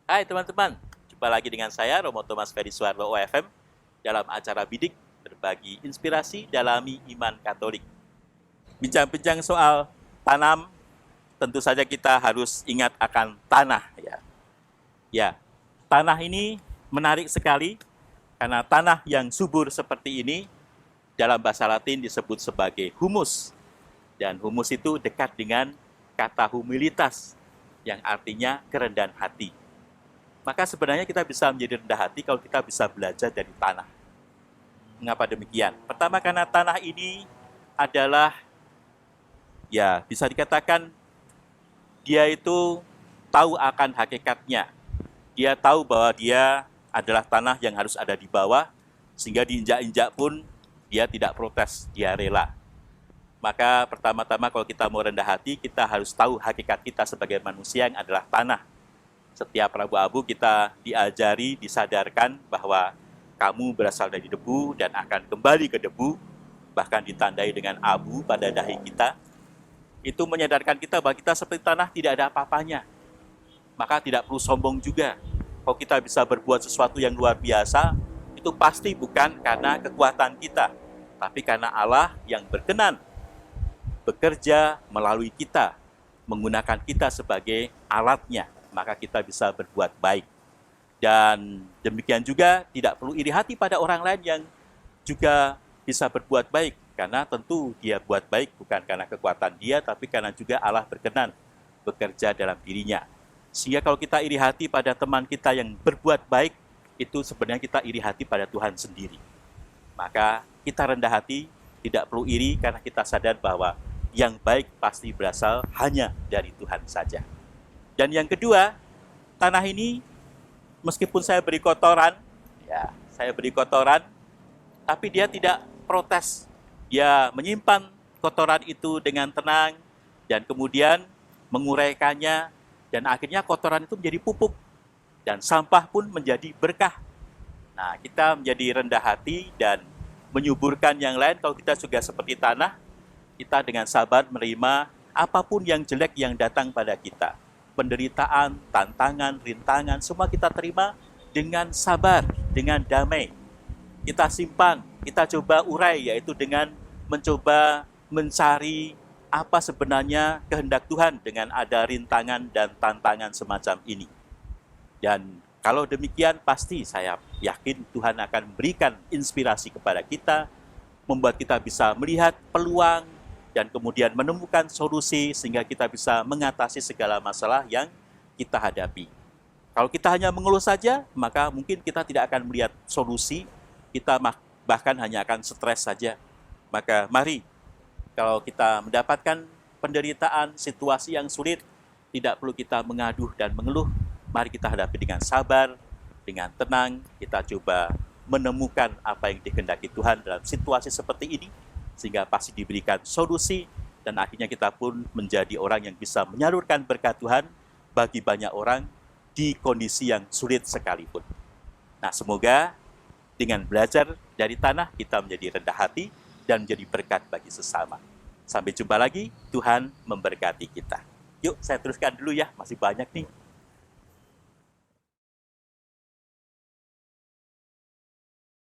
Hai teman-teman, jumpa lagi dengan saya Romo Thomas Ferry Suwarno OFM dalam acara Bidik berbagi inspirasi dalami iman Katolik. Bincang-bincang soal tanam, tentu saja kita harus ingat akan tanah ya. Ya, tanah ini menarik sekali karena tanah yang subur seperti ini dalam bahasa Latin disebut sebagai humus. Dan humus itu dekat dengan kata humilitas yang artinya kerendahan hati. Maka sebenarnya kita bisa menjadi rendah hati kalau kita bisa belajar dari tanah. Mengapa demikian? Pertama karena tanah ini adalah, ya bisa dikatakan dia itu tahu akan hakikatnya. Dia tahu bahwa dia adalah tanah yang harus ada di bawah, sehingga diinjak-injak pun dia tidak protes, dia rela. Maka pertama-tama kalau kita mau rendah hati, kita harus tahu hakikat kita sebagai manusia yang adalah tanah. Setiap Rabu-Abu kita diajari, disadarkan bahwa kamu berasal dari debu dan akan kembali ke debu, bahkan ditandai dengan abu pada dahi kita. Itu menyadarkan kita bahwa kita seperti tanah tidak ada apa-apanya. Maka tidak perlu sombong juga. Kalau kita bisa berbuat sesuatu yang luar biasa, itu pasti bukan karena kekuatan kita, tapi karena Allah yang berkenan bekerja melalui kita, menggunakan kita sebagai alatnya, maka kita bisa berbuat baik. Dan demikian juga tidak perlu iri hati pada orang lain yang juga bisa berbuat baik, karena tentu dia buat baik bukan karena kekuatan dia, tapi karena juga Allah berkenan bekerja dalam dirinya. Sehingga kalau kita iri hati pada teman kita yang berbuat baik, itu sebenarnya kita iri hati pada Tuhan sendiri. Maka kita rendah hati, tidak perlu iri karena kita sadar bahwa yang baik pasti berasal hanya dari Tuhan saja. Dan yang kedua, tanah ini meskipun saya beri kotoran, tapi dia tidak protes. Dia menyimpan kotoran itu dengan tenang dan kemudian menguraikannya, dan akhirnya kotoran itu menjadi pupuk dan sampah pun menjadi berkah. Nah, kita menjadi rendah hati dan menyuburkan yang lain kalau kita juga seperti tanah. Kita dengan sabar menerima apapun yang jelek yang datang pada kita. Penderitaan, tantangan, rintangan, semua kita terima dengan sabar, dengan damai. Kita simpan, kita coba urai, yaitu dengan mencoba mencari apa sebenarnya kehendak Tuhan dengan ada rintangan dan tantangan semacam ini. Dan kalau demikian pasti saya yakin Tuhan akan memberikan inspirasi kepada kita, membuat kita bisa melihat peluang, dan kemudian menemukan solusi sehingga kita bisa mengatasi segala masalah yang kita hadapi. Kalau kita hanya mengeluh saja, maka mungkin kita tidak akan melihat solusi, kita bahkan hanya akan stres saja. Maka mari, kalau kita mendapatkan penderitaan, situasi yang sulit, tidak perlu kita mengaduh dan mengeluh, mari kita hadapi dengan sabar, dengan tenang, kita coba menemukan apa yang dikehendaki Tuhan dalam situasi seperti ini, sehingga pasti diberikan solusi, dan akhirnya kita pun menjadi orang yang bisa menyalurkan berkat Tuhan bagi banyak orang di kondisi yang sulit sekalipun. Nah, semoga dengan belajar dari tanah, kita menjadi rendah hati dan menjadi berkat bagi sesama. Sampai jumpa lagi, Tuhan memberkati kita. Yuk, saya teruskan dulu ya, masih banyak nih.